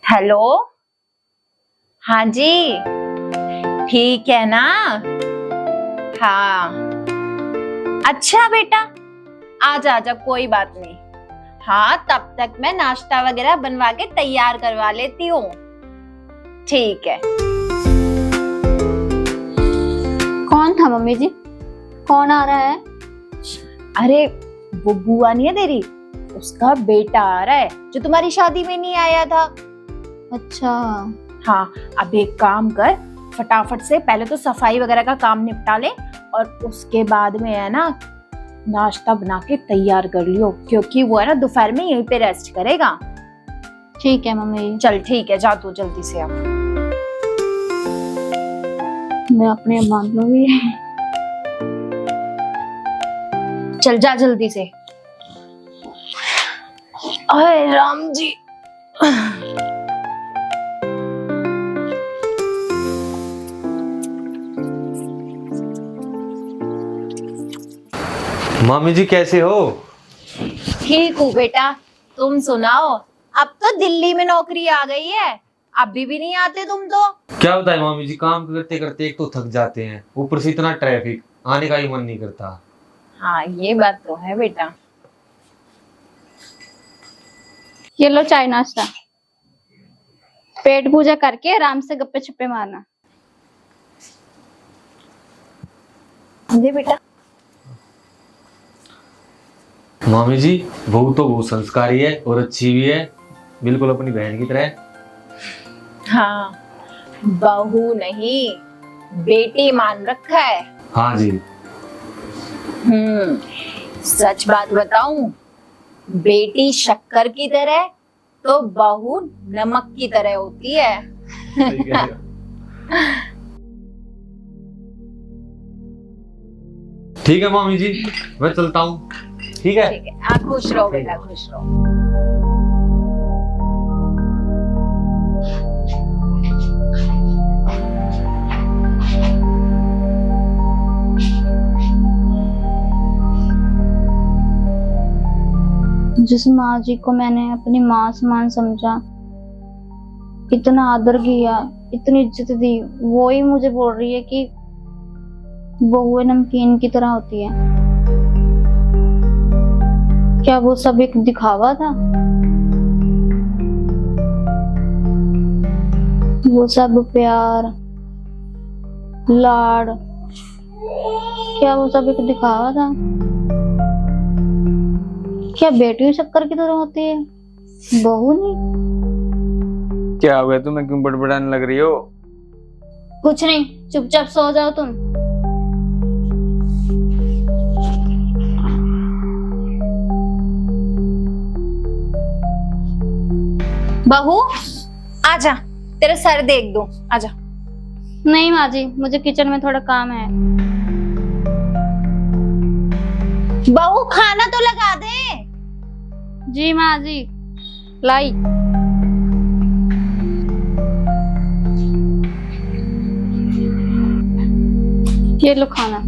Hello, हाँ जी, ठीक है ना? हाँ, अच्छा बेटा, आजा आजा, कोई बात नहीं। हाँ, तब तक मैं नाश्ता वगैरह बनवा के तैयार करवा लेती हूँ। ठीक है। कौन था मम्मी जी? कौन आ रहा है? अरे वो बुआ नहीं है तेरी, उसका बेटा आ रहा है जो तुम्हारी शादी में नहीं आया था। अच्छा। हाँ, अब एक काम कर, फटाफट से पहले तो सफाई वगैरह का काम निपटा ले और उसके बाद में है ना नाश्ता बना के तैयार कर लियो, क्योंकि वो है ना दोपहर में यहीं पे रेस्ट करेगा। ठीक है मम्मी। चल ठीक है, जा तू जल्दी से अब। मैं अपने बांध लूंगी। चल जा जल्दी से। अरे राम जी। मामी जी कैसे हो? ठीक हूँ बेटा, तुम सुनाओ। अब तो दिल्ली में नौकरी आ गई है, अभी भी नहीं आते तुम तो। क्या बताए मामी जी, काम करते करते एक तो थक जाते हैं, ऊपर से इतना ट्रैफिक, आने का ही मन नहीं करता। हाँ ये बात तो है बेटा। ये लो चाय नाश्ता, पेट पूजा करके आराम से गप्पे छप्पे मारना। दे बेटा। मामी जी बहू तो बहुत संस्कारी है और अच्छी भी है, बिल्कुल अपनी बहन की तरह। हाँ, बहू नहीं बेटी मान रखा है। हाँ जी। सच बात बताऊं, बेटी शक्कर की तरह तो बहू नमक की तरह होती है। ठीक है मामी जी, मैं चलता हूँ। ठीक है। ठीक है, आप खुश रहो बेटा, खुश रहो। जिस माँ जी को मैंने अपनी माँ समान समझा, इतना आदर किया, इतनी इज्जत दी, वो ही मुझे बोल रही है कि बहू नमकीन की तरह होती है। क्या वो सब एक दिखावा था? वो सब प्यार लाड, क्या वो सब एक दिखावा था? क्या बेटी शक्कर की तरह होती है, बहू नहीं? क्या हो गया तुम्हें, क्यों बड़बड़ाने लग रही हो? कुछ नहीं, चुपचाप सो जाओ तुम। बहू आजा, तेरा सर देख दूं, आजा। नहीं माँ जी, मुझे किचन में थोड़ा काम है। बहू खाना तो लगा दे। जी माँ जी, लाई। ये लो खाना।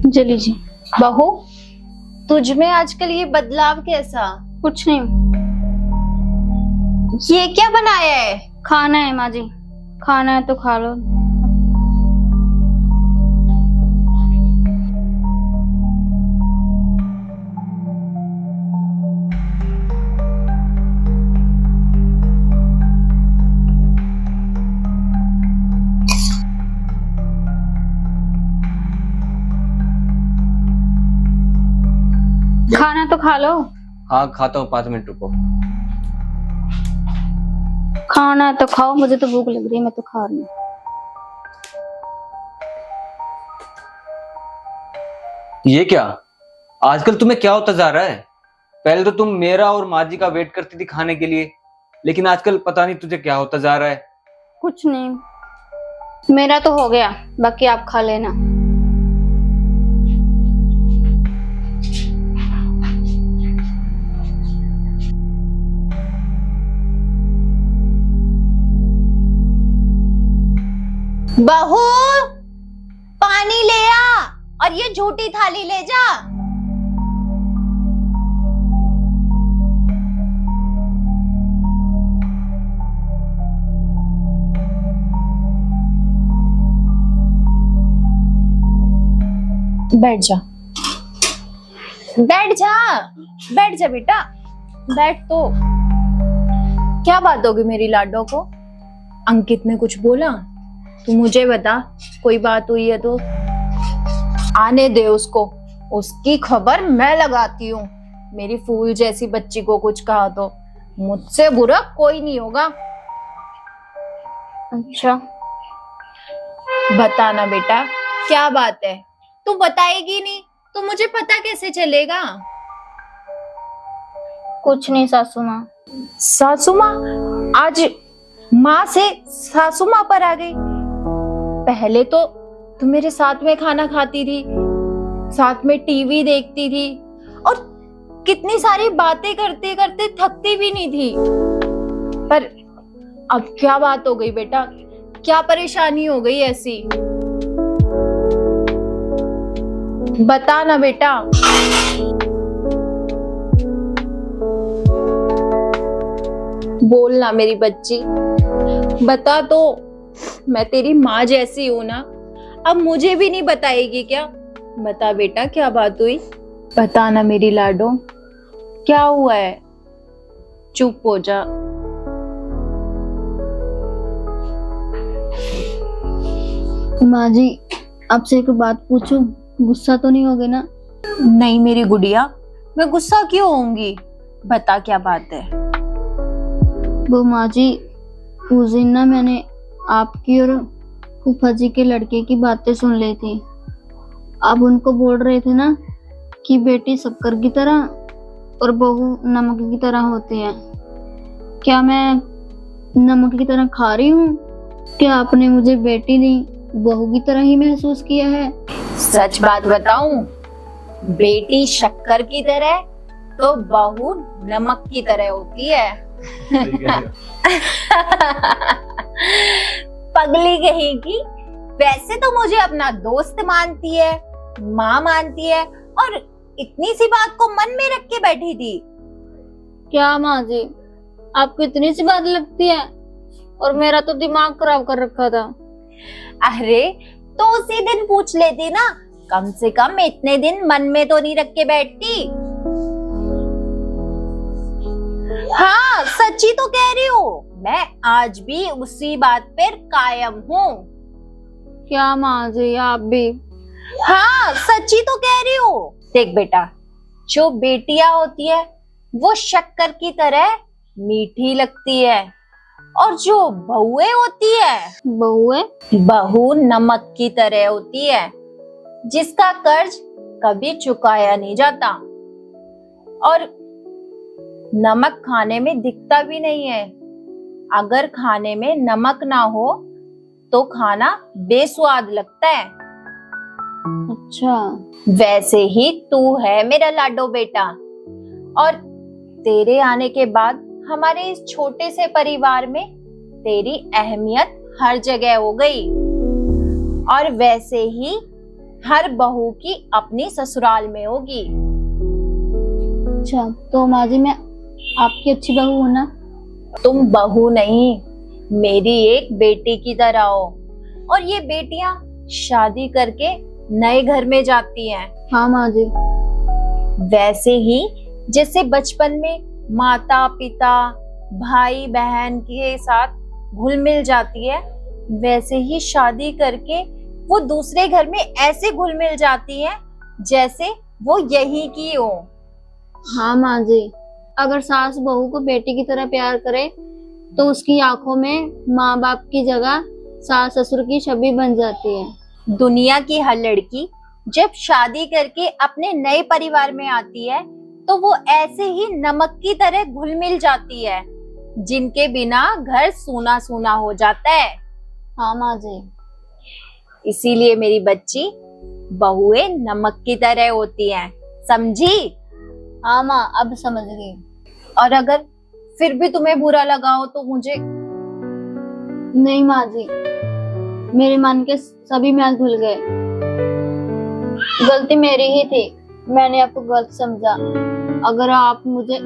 जी लीजिए। बहू तुझ में आजकल ये बदलाव कैसा? कुछ नहीं, ये क्या बनाया है? खाना है माँ जी, खाना है तो खा लो। खाना तो खा लो। हाँ खाता हूँ, 5 मिनट रुको। खाना है तो खाओ, मुझे तो भूख लग रही है, मैं तो खा रही हूँ। ये क्या, आजकल तुम्हें क्या होता जा रहा है? पहले तो तुम मेरा और माँ जी का वेट करती थी खाने के लिए, लेकिन आजकल पता नहीं तुझे क्या होता जा रहा है। कुछ नहीं, मेरा तो हो गया, बाकी आप खा लेना। बहू, पानी ले आ और ये झूठी थाली ले जा। बैठ जा, बैठ जा, बैठ जा बेटा, बैठ। तो क्या बात होगी मेरी लाडो को? अंकित ने कुछ बोला? तू मुझे बता, कोई बात हुई है तो आने दे उसको, उसकी खबर मैं लगाती हूँ। मेरी फूल जैसी बच्ची को कुछ कहा तो मुझसे बुरा कोई नहीं होगा। अच्छा, बताना बेटा, क्या बात है? तू बताएगी नहीं तो मुझे पता कैसे चलेगा? कुछ नहीं सासू माँ। सासू माँ? आज माँ से सासू माँ पर आ गई। पहले तो तू मेरे साथ में खाना खाती थी, साथ में टीवी देखती थी और कितनी सारी बातें करते करते थकती भी नहीं थी। पर अब क्या बात हो गई बेटा? क्या परेशानी हो गई ऐसी? बता ना बेटा। बोलना मेरी बच्ची, बता तो। मैं तेरी माँ जैसी हूं ना, अब मुझे भी नहीं बताएगी क्या? बता बेटा, क्या बात हुई? बता ना मेरी लाडो, क्या हुआ है? चुप हो जा। माँ जी, आपसे एक बात पूछूं, गुस्सा तो नहीं होगे ना? नहीं मेरी गुड़िया, मैं गुस्सा क्यों होऊंगी? बता क्या बात है? वो माँ जी, उस दिन ना मैंने आपकी और फूफा जी के लड़के की बातें सुन ली थी। आप उनको बोल रहे थे ना कि बेटी शक्कर की तरह और बहू नमक की तरह होती है। क्या मैं नमक की तरह खा रही हूँ? क्या आपने मुझे बेटी नहीं बहू की तरह ही महसूस किया है? सच बात बताऊं, बेटी शक्कर की तरह तो बहू नमक की तरह होती है। पगली कहेगी। वैसे तो मुझे अपना दोस्त मानती है, माँ मानती है, और इतनी सी बात को मन में रख के बैठी थी। क्या माँ जी, आपको इतनी सी बात लगती है? और मेरा तो दिमाग खराब कर रखा था। अरे तो उसी दिन पूछ लेती ना, कम से कम इतने दिन मन में तो नहीं रख के बैठती। हाँ, सच्ची तो कह रही हूँ, मैं आज भी उसी बात पर कायम हूँ। क्या माँ जी, आप भी? हाँ, सच्ची तो कह रही हूँ। देख बेटा, जो बेटियां होती है वो शक्कर की तरह मीठी लगती है, और जो बहुएं होती है, बहू नमक की तरह होती है, जिसका कर्ज कभी चुकाया नहीं जाता, और नमक खाने में दिखता भी नहीं है। अगर खाने में नमक ना हो तो खाना बेस्वाद लगता है। अच्छा, वैसे ही तू है मेरा लाडो बेटा, और तेरे आने के बाद हमारे इस छोटे से परिवार में तेरी अहमियत हर जगह हो गई। और वैसे ही हर बहू की अपनी ससुराल में होगी। अच्छा, तो माँ जी मैं आपकी अच्छी बहू हूँ ना? तुम बहू नहीं, मेरी एक बेटी की तरह हो। और ये बेटियां शादी करके नए घर में जाती हैं। हाँ माँ जी। वैसे ही जैसे बचपन में माता पिता भाई बहन के साथ घुल मिल जाती है, वैसे ही शादी करके वो दूसरे घर में ऐसे घुल मिल जाती है जैसे वो यही की हो। हाँ माँ जी, अगर सास बहू को बेटी की तरह प्यार करे तो उसकी आंखों में माँ बाप की जगह सास ससुर की छवि बन जाती है। दुनिया की हर लड़की जब शादी करके अपने नए परिवार में आती है तो वो ऐसे ही नमक की तरह घुल मिल जाती है, जिनके बिना घर सूना सूना हो जाता है। हाँ माँ जी। इसीलिए मेरी बच्ची, बहुएं नमक की तरह होती हैं, समझी? हाँ माँ, अब समझ गई। और अगर फिर भी तुम्हें बुरा लगा हो तो मुझे। नहीं माँ जी, मेरे मन के सभी मैल धुल गए। गलती मेरी ही थी, मैंने आपको गलत समझा। अगर आप मुझे